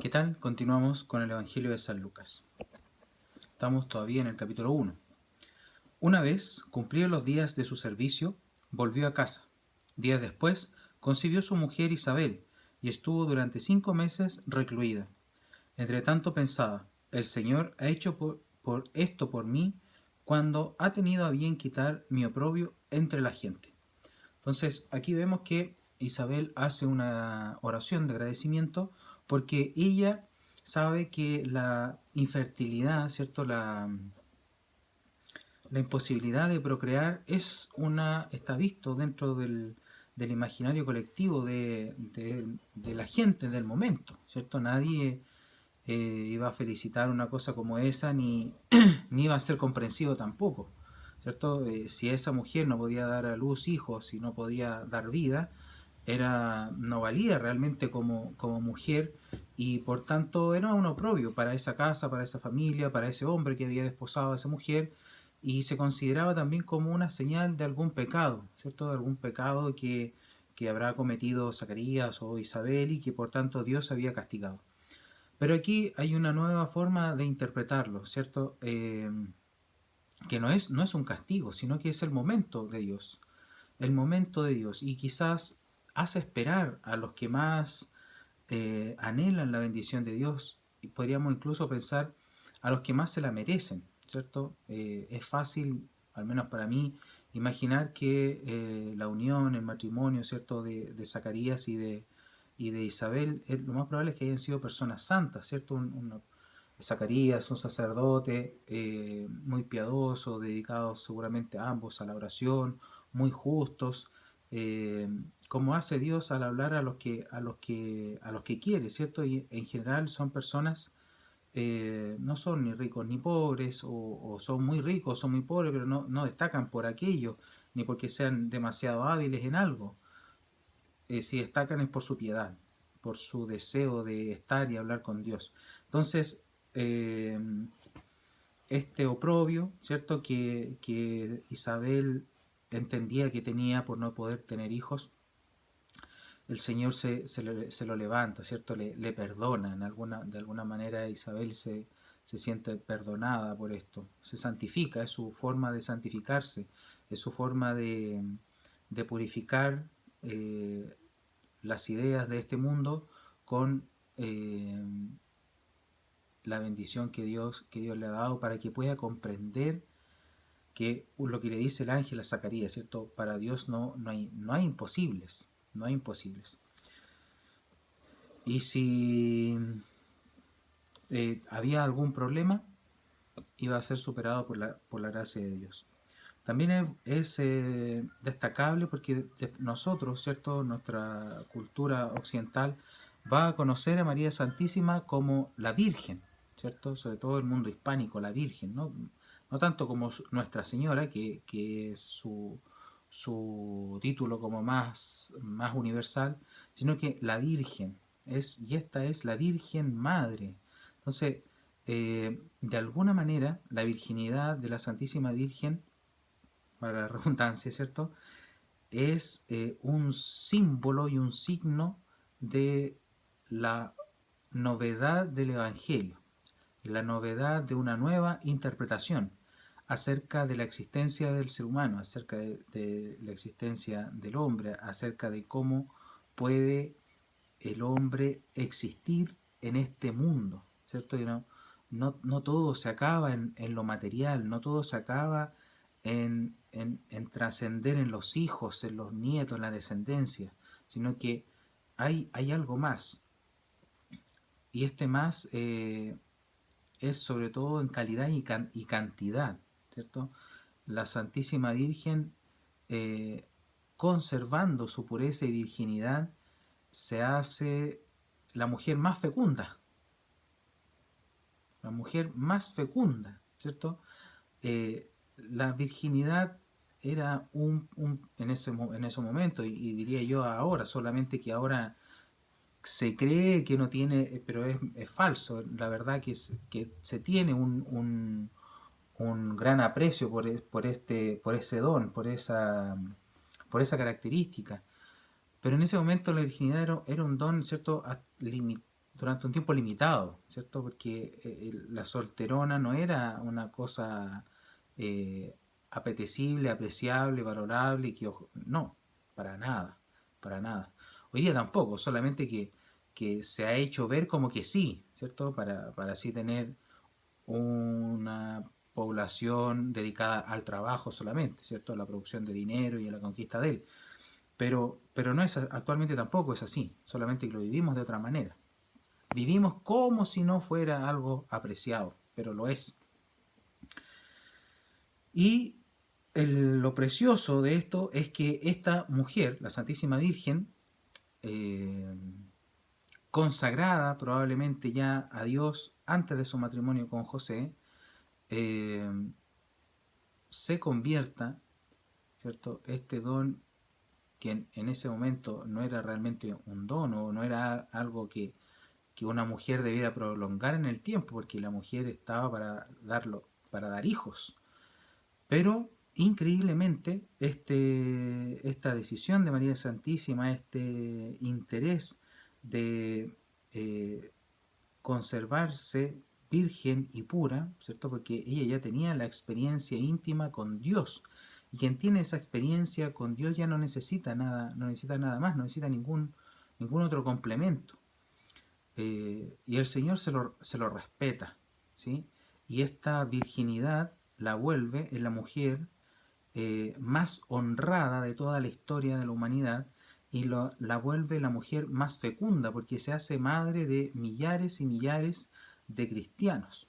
¿Qué tal? Continuamos con el Evangelio de San Lucas. Estamos todavía en el capítulo 1. Una vez, cumplidos los días de su servicio, volvió a casa. Días después, concibió su mujer Isabel y estuvo durante 5 meses recluida. Entretanto pensaba, el Señor ha hecho por esto por mí cuando ha tenido a bien quitar mi oprobio entre la gente. Entonces, aquí vemos que Isabel hace una oración de agradecimiento porque ella sabe que la infertilidad, ¿cierto? La imposibilidad de procrear está visto dentro del imaginario colectivo de la gente del momento, ¿cierto? Nadie iba a felicitar una cosa como esa, ni, ni iba a ser comprensivo tampoco, ¿cierto? Si esa mujer no podía dar a luz hijos, si no podía dar vida, no valía realmente como mujer, y por tanto era un oprobio para esa casa, para esa familia, para ese hombre que había desposado a esa mujer, y se consideraba también como una señal de algún pecado, ¿cierto? De algún pecado que habrá cometido Zacarías o Isabel y que por tanto Dios había castigado. Pero aquí hay una nueva forma de interpretarlo, ¿cierto? Que no es un castigo, sino que es el momento de Dios. El momento de Dios. Y quizás hace esperar a los que más anhelan la bendición de Dios. Y podríamos incluso pensar a los que más se la merecen, ¿cierto? Es fácil, al menos para mí, imaginar que la unión, el matrimonio, ¿cierto? De Zacarías y de Isabel, lo más probable es que hayan sido personas santas, ¿cierto? Zacarías, un sacerdote muy piadoso, dedicados seguramente a ambos a la oración, muy justos, como hace Dios al hablar a los que quiere, ¿cierto? Y en general son personas, no son ni ricos ni pobres, o son muy ricos, son muy pobres, pero no destacan por aquello, ni porque sean demasiado hábiles en algo. Si destacan es por su piedad, por su deseo de estar y hablar con Dios. Entonces, eh, este oprobio, ¿cierto? Que Isabel entendía que tenía por no poder tener hijos, el Señor se lo levanta, ¿cierto? Le perdona, de alguna manera Isabel se siente perdonada por esto, se santifica, es su forma de santificarse, es su forma de purificar las ideas de este mundo con la bendición que Dios le ha dado para que pueda comprender que lo que le dice el ángel a Zacarías, ¿cierto? Para Dios no hay imposibles, no hay imposibles. Y si había algún problema, iba a ser superado por la gracia de Dios. También es destacable porque nosotros, ¿cierto? Nuestra cultura occidental va a conocer a María Santísima como la Virgen, ¿cierto? Sobre todo el mundo hispánico, la Virgen, ¿no? No tanto como Nuestra Señora, que es su título como más universal, sino que la Virgen, y esta es la Virgen Madre. Entonces, de alguna manera, la virginidad de la Santísima Virgen, para la redundancia, ¿cierto? Es un símbolo y un signo de la novedad del Evangelio, la novedad de una nueva interpretación acerca de la existencia del ser humano, acerca de la existencia del hombre, acerca de cómo puede el hombre existir en este mundo, ¿cierto? Y no todo se acaba en lo material, no todo se acaba en trascender en los hijos, en los nietos, en la descendencia, sino que hay algo más. Y este más es sobre todo en calidad y cantidad, ¿cierto? La Santísima Virgen, eh, conservando su pureza y virginidad, se hace la mujer más fecunda, la mujer más fecunda, ¿cierto? La virginidad era en ese momento, y diría yo ahora, solamente que ahora se cree que no tiene, pero es falso. La verdad que se tiene un gran aprecio por ese don, por esa característica. Pero en ese momento la virginidad era un don, ¿cierto? durante un tiempo limitado, ¿cierto? Porque la solterona no era una cosa eh, apetecible, apreciable, valorable, no, para nada, para nada. Hoy día tampoco, solamente que se ha hecho ver como que sí, ¿cierto? Para así tener una población dedicada al trabajo solamente, ¿cierto? A la producción de dinero y a la conquista de él. Pero no es, actualmente tampoco es así, solamente que lo vivimos de otra manera. Vivimos como si no fuera algo apreciado, pero lo es. Y lo precioso de esto es que esta mujer, la Santísima Virgen, eh, consagrada probablemente ya a Dios antes de su matrimonio con José, eh, se convierta, ¿cierto? Este don que en ese momento no era realmente un don o no era algo que una mujer debiera prolongar en el tiempo, porque la mujer estaba para dar hijos. Pero increíblemente, esta decisión de María Santísima, este interés de conservarse virgen y pura, ¿cierto? Porque ella ya tenía la experiencia íntima con Dios. Y quien tiene esa experiencia con Dios ya no necesita nada, no necesita nada más, no necesita ningún otro complemento. Y el Señor se lo respeta, ¿sí? Y esta virginidad la vuelve en la mujer más honrada de toda la historia de la humanidad y la vuelve la mujer más fecunda porque se hace madre de millares y millares de cristianos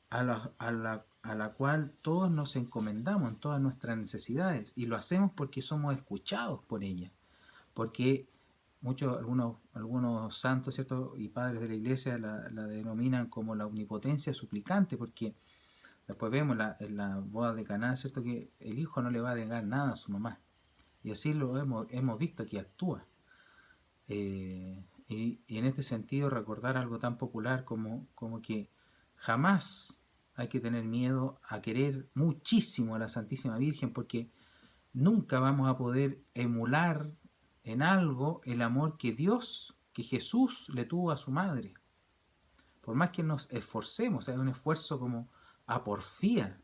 a la cual todos nos encomendamos en todas nuestras necesidades y lo hacemos porque somos escuchados por ella, porque algunos santos, ¿cierto? Y padres de la iglesia la denominan como la omnipotencia suplicante, porque después vemos en la boda de Caná, ¿cierto? Que el hijo no le va a negar nada a su mamá. Y así lo hemos visto que actúa. Y en este sentido recordar algo tan popular como que jamás hay que tener miedo a querer muchísimo a la Santísima Virgen, porque nunca vamos a poder emular en algo el amor que Dios, que Jesús le tuvo a su madre. Por más que nos esforcemos, hay un esfuerzo como a porfía,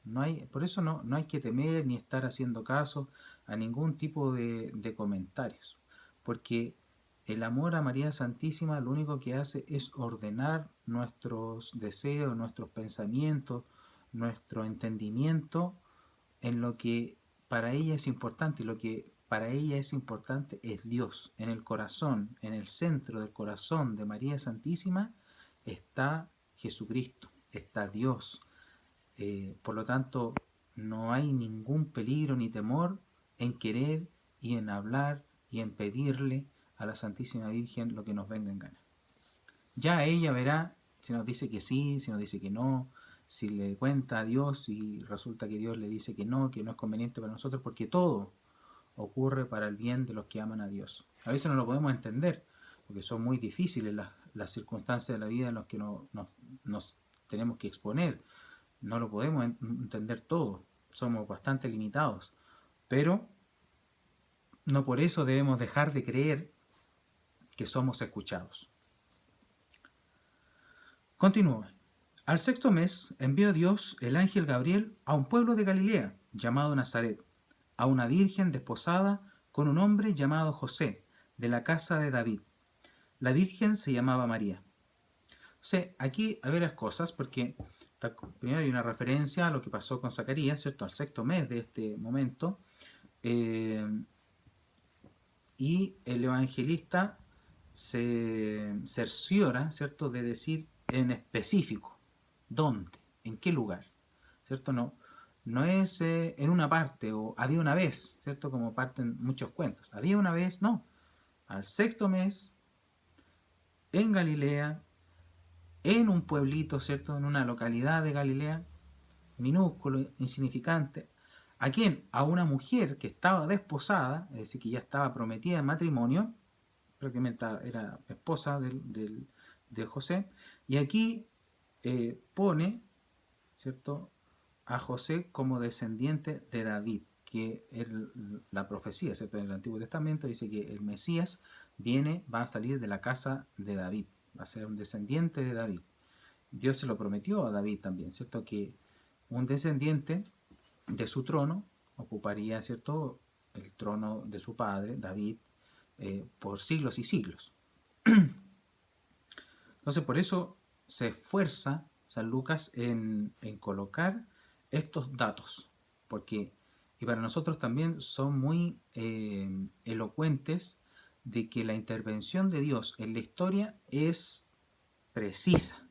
por eso no hay que temer ni estar haciendo caso a ningún tipo de comentarios, porque el amor a María Santísima lo único que hace es ordenar nuestros deseos, nuestros pensamientos, nuestro entendimiento en lo que para ella es importante, y lo que para ella es importante es Dios. En el corazón, en el centro del corazón de María Santísima está Jesucristo, está Dios. Por lo tanto, no hay ningún peligro ni temor en querer y en hablar y en pedirle a la Santísima Virgen lo que nos venga en gana. Ya ella verá si nos dice que sí, si nos dice que no, si le cuenta a Dios y resulta que Dios le dice que no es conveniente para nosotros, porque todo ocurre para el bien de los que aman a Dios. A veces no lo podemos entender, porque son muy difíciles las circunstancias de la vida en las que nos tenemos que exponer. No lo podemos entender todo, somos bastante limitados, pero no por eso debemos dejar de creer que somos escuchados. Continúa. Al sexto mes envió Dios el ángel Gabriel a un pueblo de Galilea llamado Nazaret, a una virgen desposada con un hombre llamado José, de la casa de David. La virgen se llamaba María. O sea, aquí hay varias cosas, porque primero hay una referencia a lo que pasó con Zacarías, ¿cierto? Al sexto mes de este momento. Y el evangelista se cerciora, ¿cierto?, de decir en específico dónde, en qué lugar, ¿cierto? No es en una parte o había una vez, ¿cierto? Como parten muchos cuentos. Había una vez, no. Al sexto mes, en Galilea, en un pueblito, ¿cierto? En una localidad de Galilea, minúsculo, insignificante. ¿A quién? A una mujer que estaba desposada, es decir, que ya estaba prometida en matrimonio, prácticamente era esposa de José, y aquí pone, ¿cierto?, a José como descendiente de David, que la profecía, ¿cierto?, en el Antiguo Testamento dice que el Mesías va a salir de la casa de David, va a ser un descendiente de David. Dios se lo prometió a David también, ¿cierto? Que un descendiente de su trono ocuparía, ¿cierto?, el trono de su padre, David, por siglos y siglos. Entonces, por eso se esfuerza San Lucas en colocar estos datos, porque, y para nosotros también son muy elocuentes de que la intervención de Dios en la historia es precisa,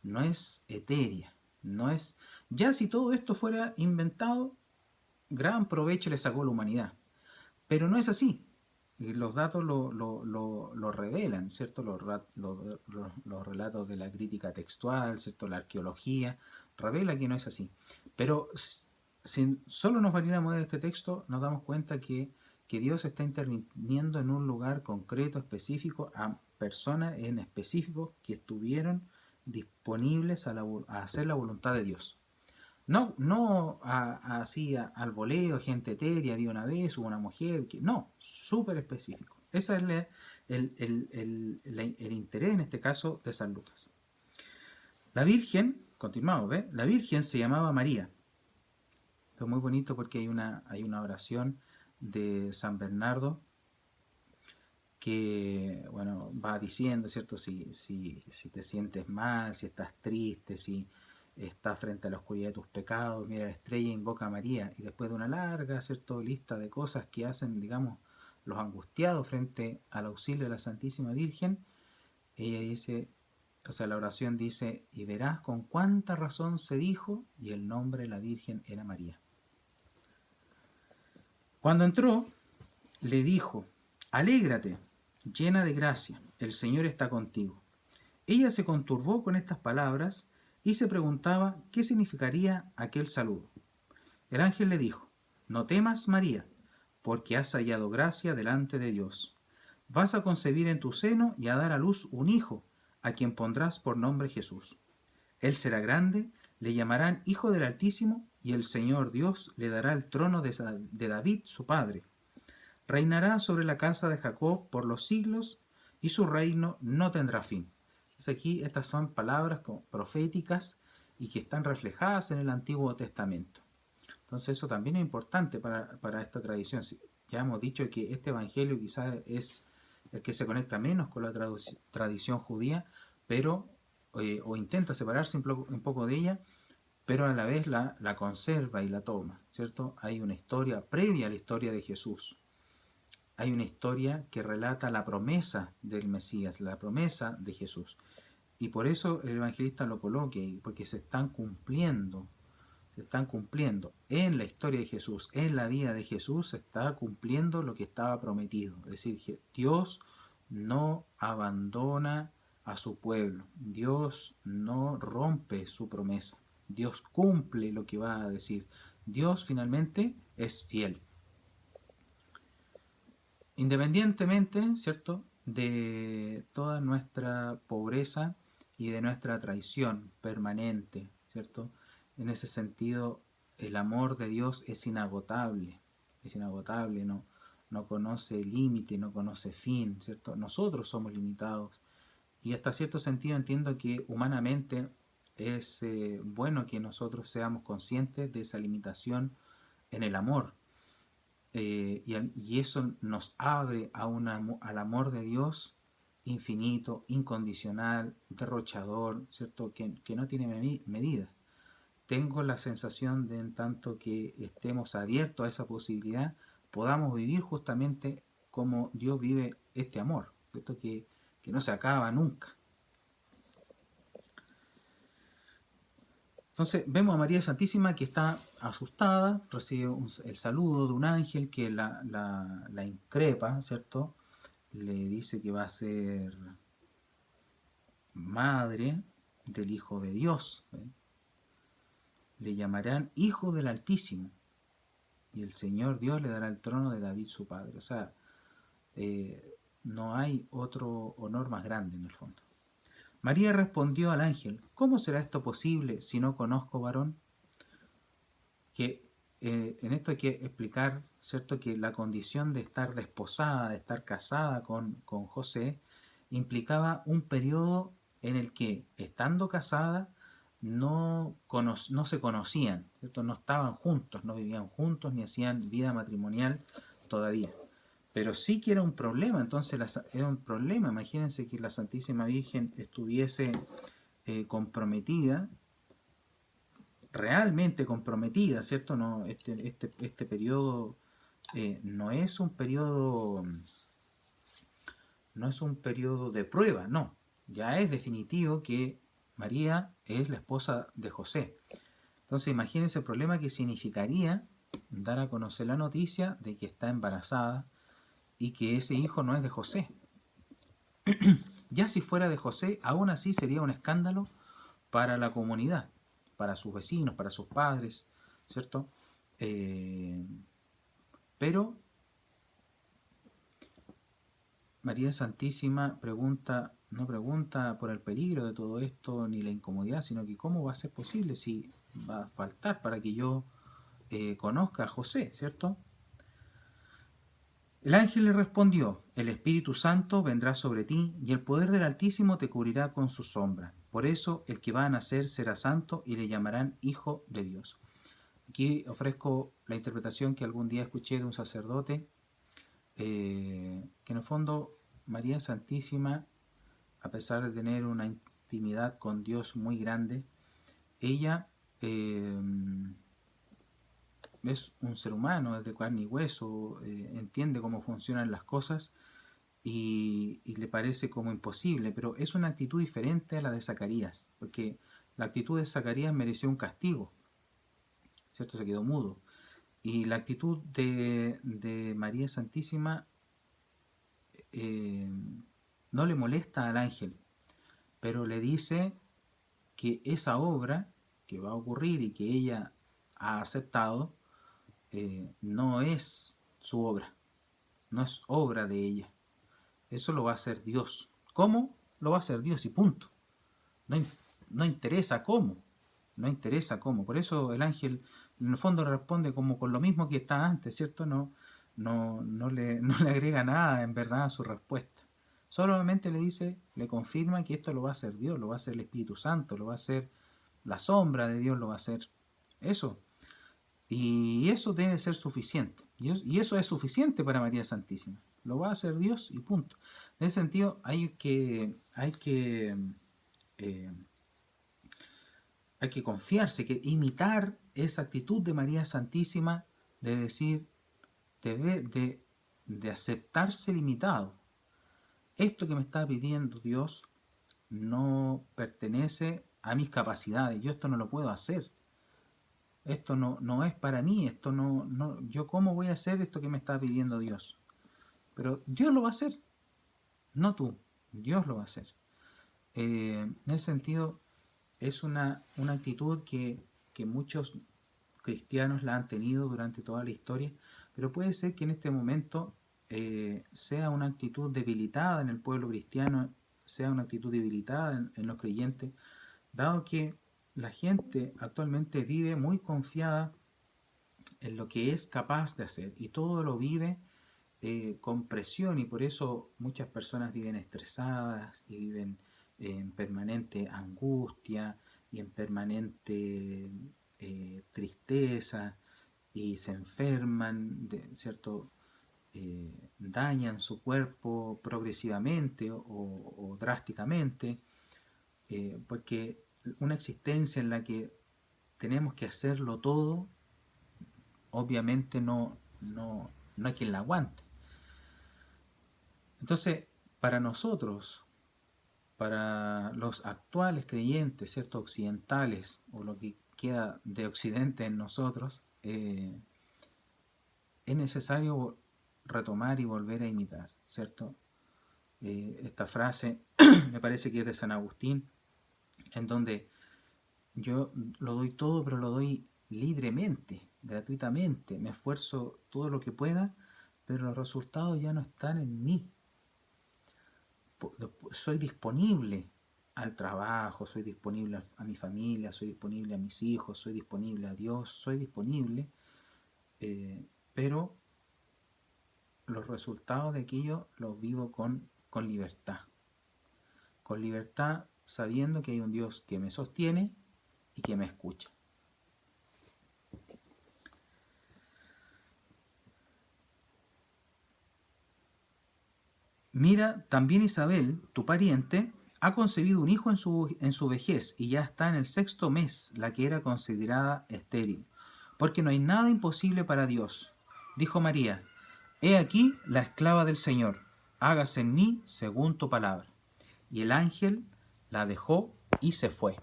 no es etérea, no es... Ya si todo esto fuera inventado, gran provecho le sacó la humanidad, pero no es así. Y los datos lo revelan, ¿cierto? Los relatos de la crítica textual, ¿cierto? La arqueología revela que no es así. Pero si solo nos valiéramos de este texto, nos damos cuenta que Dios está interviniendo en un lugar concreto, específico, a personas en específico que estuvieron disponibles a hacer la voluntad de Dios. No así al voleo, gente etérea, había una vez, hubo una mujer, no, súper específico. Ese es el interés en este caso de San Lucas. La Virgen, continuamos, ¿ves? La Virgen se llamaba María. Esto es muy bonito porque hay una oración de San Bernardo que, bueno, va diciendo, ¿cierto? Si te sientes mal, si estás triste, si estás frente a la oscuridad de tus pecados, mira la estrella, invoca a María. Y después de una larga, ¿cierto?, lista de cosas que hacen, digamos, los angustiados frente al auxilio de la Santísima Virgen, ella dice, o sea, la oración dice, y verás con cuánta razón se dijo, y el nombre de la Virgen era María. Cuando entró, le dijo, alégrate, llena de gracia, el Señor está contigo. Ella se conturbó con estas palabras y se preguntaba qué significaría aquel saludo. El ángel le dijo, no temas, María, porque has hallado gracia delante de Dios. Vas a concebir en tu seno y a dar a luz un hijo, a quien pondrás por nombre Jesús. Él será grande, le llamarán Hijo del Altísimo, y el Señor Dios le dará el trono de David, su padre. Reinará sobre la casa de Jacob por los siglos, y su reino no tendrá fin. Entonces aquí estas son palabras proféticas y que están reflejadas en el Antiguo Testamento. Entonces eso también es importante para esta tradición. Ya hemos dicho que este evangelio quizás es el que se conecta menos con la tradición judía, pero o intenta separarse un poco de ella, pero a la vez la conserva y la toma, ¿cierto? Hay una historia previa a la historia de Jesús. Hay una historia que relata la promesa del Mesías, la promesa de Jesús. Y por eso el evangelista lo coloque, porque se están cumpliendo en la historia de Jesús, en la vida de Jesús, se está cumpliendo lo que estaba prometido. Es decir, Dios no abandona a su pueblo, Dios no rompe su promesa, Dios cumple lo que va a decir. Dios finalmente es fiel. Independientemente, ¿cierto?, de toda nuestra pobreza y de nuestra traición permanente, ¿cierto? En ese sentido, el amor de Dios es inagotable, no conoce límite, no conoce fin, ¿cierto? Nosotros somos limitados y hasta cierto sentido entiendo que humanamente es bueno que nosotros seamos conscientes de esa limitación en el amor. Y eso nos abre al amor de Dios infinito, incondicional, derrochador, ¿cierto? Que no tiene medida. Tengo la sensación de en tanto que estemos abiertos a esa posibilidad, podamos vivir justamente como Dios vive este amor, ¿cierto? Que no se acaba nunca. Entonces vemos a María Santísima que está asustada, recibe el saludo de un ángel que la increpa, ¿cierto? Le dice que va a ser madre del Hijo de Dios. Le llamarán Hijo del Altísimo y el Señor Dios le dará el trono de David su padre. O sea, no hay otro honor más grande en el fondo. María respondió al ángel, ¿cómo será esto posible si no conozco varón? Que en esto hay que explicar, ¿cierto?, que la condición de estar desposada, de estar casada con José, implicaba un periodo en el que, estando casada, no se conocían, ¿cierto? No estaban juntos, no vivían juntos, ni hacían vida matrimonial todavía. Pero sí que era un problema, entonces era un problema. Imagínense que la Santísima Virgen estuviese comprometida, realmente comprometida, ¿cierto? No, este periodo no es un periodo, no es un periodo de prueba, no. Ya es definitivo que María es la esposa de José. Entonces imagínense el problema que significaría dar a conocer la noticia de que está embarazada y que ese hijo no es de José. Ya si fuera de José, aún así sería un escándalo para la comunidad, para sus vecinos, para sus padres, ¿cierto? Pero María Santísima no pregunta por el peligro de todo esto ni la incomodidad, sino que cómo va a ser posible si va a faltar para que yo conozca a José, ¿cierto? El ángel le respondió: el Espíritu Santo vendrá sobre ti y el poder del Altísimo te cubrirá con su sombra. Por eso el que va a nacer será santo y le llamarán Hijo de Dios. Aquí ofrezco la interpretación que algún día escuché de un sacerdote, que en el fondo María Santísima, a pesar de tener una intimidad con Dios muy grande, ella es un ser humano, es de carne y hueso, entiende cómo funcionan las cosas y le parece como imposible, pero es una actitud diferente a la de Zacarías, porque la actitud de Zacarías mereció un castigo, ¿cierto? Se quedó mudo. Y la actitud de María Santísima no le molesta al ángel, pero le dice que esa obra que va a ocurrir y que ella ha aceptado no es su obra, no es obra de ella. Eso lo va a hacer Dios. ¿Cómo? Lo va a hacer Dios y punto. No, no interesa cómo. No interesa cómo. Por eso el ángel en el fondo responde como con lo mismo que está antes, ¿cierto? No le agrega nada en verdad a su respuesta. Solamente le dice, le confirma que esto lo va a hacer Dios, lo va a hacer el Espíritu Santo, lo va a hacer la sombra de Dios, lo va a hacer eso. Y eso debe ser suficiente. Y eso es suficiente para María Santísima. Lo va a hacer Dios y punto. En ese sentido hay que confiarse, que imitar esa actitud de María Santísima de decir, de aceptarse limitado. Esto que me está pidiendo Dios no pertenece a mis capacidades. Yo esto no lo puedo hacer. Esto no es para mí. Yo cómo voy a hacer esto que me está pidiendo Dios. Pero Dios lo va a hacer. No tú. Dios lo va a hacer. En ese sentido, es una actitud que muchos cristianos la han tenido durante toda la historia, pero puede ser que en este momento sea una actitud debilitada en el pueblo cristiano, sea una actitud debilitada en los creyentes, dado que la gente actualmente vive muy confiada en lo que es capaz de hacer y todo lo vive con presión, y por eso muchas personas viven estresadas y viven en permanente angustia y en permanente tristeza, y se enferman, ¿cierto? Dañan su cuerpo progresivamente o drásticamente, porque una existencia en la que tenemos que hacerlo todo, obviamente no hay quien la aguante. Entonces, para nosotros, para los actuales creyentes, ¿cierto?, occidentales, o lo que queda de Occidente en nosotros, es necesario retomar y volver a imitar, ¿cierto? Esta frase me parece que es de San Agustín, en donde yo lo doy todo, pero lo doy libremente, gratuitamente, me esfuerzo todo lo que pueda, pero los resultados ya no están en mí. Soy disponible al trabajo, soy disponible a mi familia, soy disponible a mis hijos, soy disponible a Dios, soy disponible, pero los resultados de aquello los vivo con libertad. Con libertad, sabiendo que hay un Dios que me sostiene y que me escucha. Mira, también Isabel, tu pariente, ha concebido un hijo en su vejez y ya está en el 6º mes, la que era considerada estéril. Porque no hay nada imposible para Dios. Dijo María, he aquí la esclava del Señor, hágase en mí según tu palabra. Y el ángel la dejó y se fue.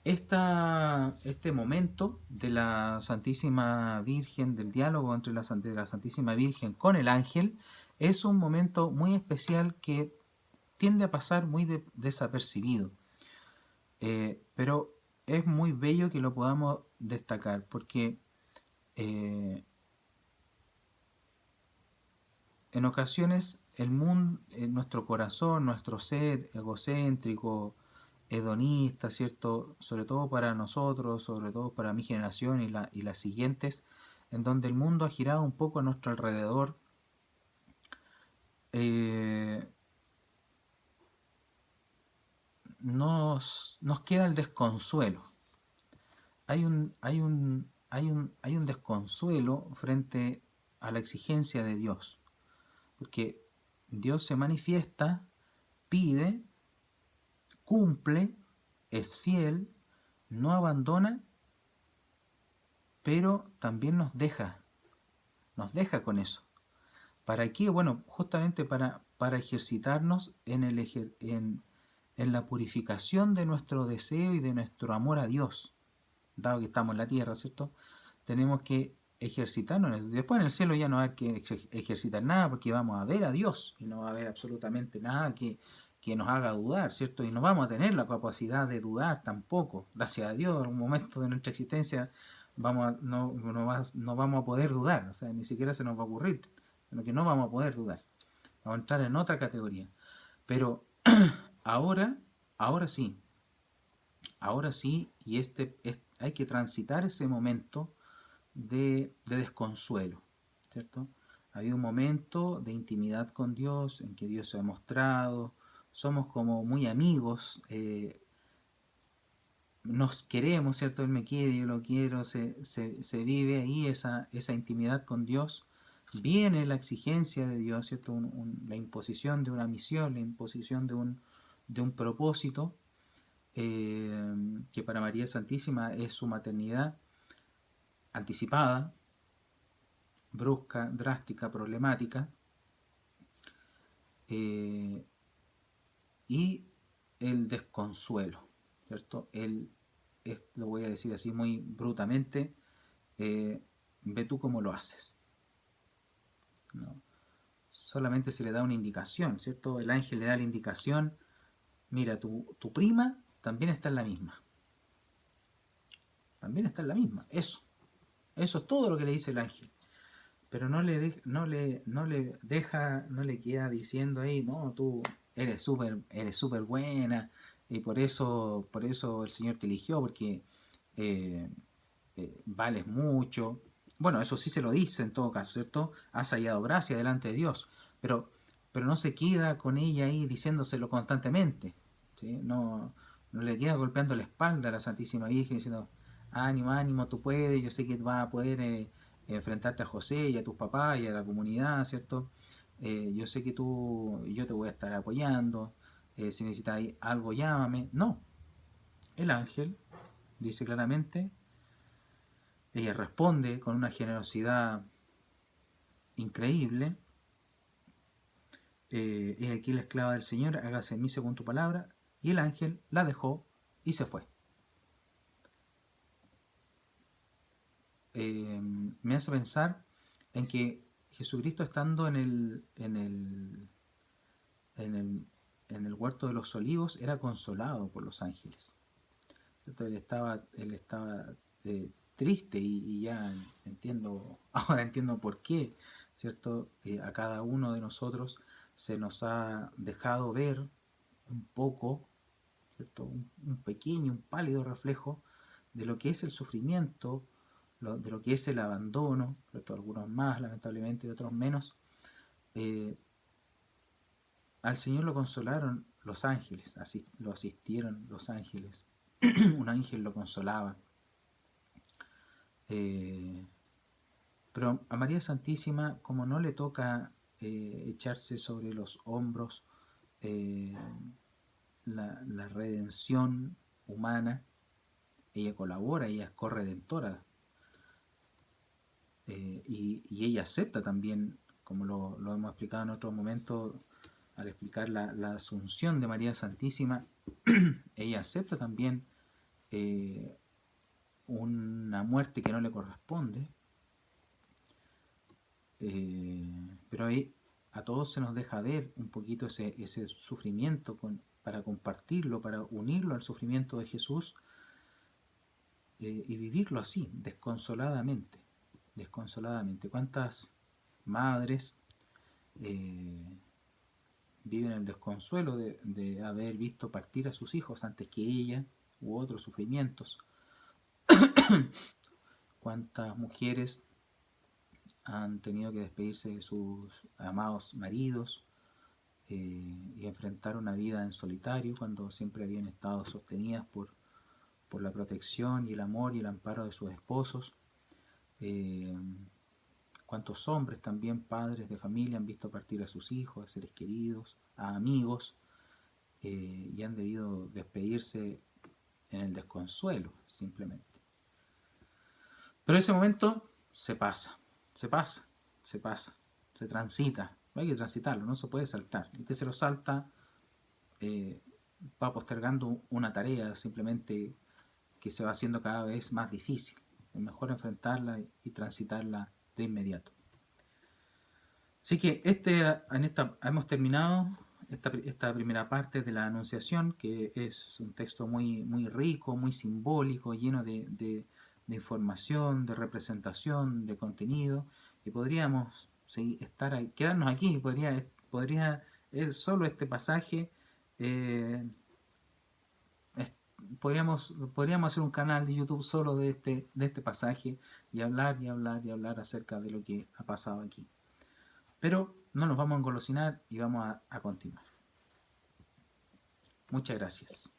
Este momento de la Santísima Virgen, del diálogo entre la Santísima Virgen con el ángel, es un momento muy especial que tiende a pasar muy desapercibido. Pero es muy bello que lo podamos destacar, porque en ocasiones el mundo, nuestro corazón, nuestro ser egocéntrico, hedonista, ¿cierto? Sobre todo para nosotros, sobre todo para mi generación y las siguientes, en donde el mundo ha girado un poco a nuestro alrededor, nos queda el desconsuelo. Hay un desconsuelo frente a la exigencia de Dios, porque Dios se manifiesta, pide, cumple, es fiel, no abandona, pero también nos deja con eso. ¿Para qué? Bueno, justamente para ejercitarnos en la purificación de nuestro deseo y de nuestro amor a Dios. Dado que estamos en la tierra, ¿cierto? Tenemos que ejercitarnos. Después en el cielo ya no hay que ejercitar nada, porque vamos a ver a Dios y no va a haber absolutamente nada que nos haga dudar, ¿cierto? Y no vamos a tener la capacidad de dudar tampoco. Gracias a Dios, en un momento de nuestra existencia no vamos a poder dudar, o sea, ni siquiera se nos va a ocurrir, sino que no vamos a poder dudar. Vamos a entrar en otra categoría. Pero ahora sí, y hay que transitar ese momento de desconsuelo, ¿cierto? Ha habido un momento de intimidad con Dios en que Dios se ha mostrado, somos como muy amigos, nos queremos, ¿cierto? Él me quiere, yo lo quiero, se vive ahí esa intimidad con Dios. Viene la exigencia de Dios, ¿cierto? La imposición de una misión, la imposición de un propósito, que para María Santísima es su maternidad anticipada, brusca, drástica, problemática, y el desconsuelo, ¿cierto? Lo voy a decir así muy brutamente, ve tú cómo lo haces, ¿no? Solamente se le da una indicación, ¿cierto? El ángel le da la indicación, mira, tu prima también está en la misma. También está en la misma, eso es todo lo que le dice el ángel. Pero no le queda diciendo ahí, no, tú eres súper buena y por eso el Señor te eligió, porque vales mucho. Bueno, eso sí se lo dice en todo caso, ¿cierto? Has hallado gracia delante de Dios, pero no se queda con ella ahí diciéndoselo constantemente, ¿sí? No le queda golpeando la espalda a la Santísima Virgen diciendo, ánimo, tú puedes, yo sé que vas a poder enfrentarte a José y a tus papás y a la comunidad, ¿cierto? Yo sé que yo te voy a estar apoyando, si necesitas algo llámame. No, el ángel dice claramente, ella responde con una generosidad increíble, es aquí la esclava del Señor, hágase en mí según tu palabra, y el ángel la dejó y se fue. Me hace pensar en que Jesucristo, estando en el huerto de los olivos, era consolado por los ángeles. Él estaba triste y ya ahora entiendo por qué, ¿cierto? A cada uno de nosotros se nos ha dejado ver un poco, ¿cierto? Un pequeño, un pálido reflejo de lo que es el sufrimiento de lo que es el abandono, ¿cierto? Algunos más lamentablemente y otros menos, al Señor lo consolaron los ángeles, así lo asistieron los ángeles. Un ángel lo consolaba. Pero a María Santísima, como no le toca echarse sobre los hombros la redención humana, ella colabora, ella es corredentora, y ella acepta también, como lo hemos explicado en otro momento, al explicar la asunción de María Santísima, ella acepta también una muerte que no le corresponde, pero ahí a todos se nos deja ver un poquito ese sufrimiento para compartirlo, para unirlo al sufrimiento de Jesús, y vivirlo así, desconsoladamente. ¿Cuántas madres viven el desconsuelo de haber visto partir a sus hijos antes que ella, u otros sufrimientos? ¿Cuántas mujeres han tenido que despedirse de sus amados maridos y enfrentar una vida en solitario cuando siempre habían estado sostenidas por la protección y el amor y el amparo de sus esposos? ¿Cuántos hombres también, padres de familia, han visto partir a sus hijos, a seres queridos, a amigos, y han debido despedirse en el desconsuelo, simplemente? Pero ese momento se pasa, se transita. Hay que transitarlo, no se puede saltar. El que se lo salta va postergando una tarea simplemente que se va haciendo cada vez más difícil. Es mejor enfrentarla y transitarla de inmediato. Así que hemos terminado esta primera parte de la Anunciación, que es un texto muy, muy rico, muy simbólico, lleno de información, de representación, de contenido, y podríamos quedarnos aquí. Podría solo este pasaje, podríamos hacer un canal de YouTube solo de este pasaje y hablar acerca de lo que ha pasado aquí. Pero no nos vamos a engolosinar y vamos a continuar. Muchas gracias.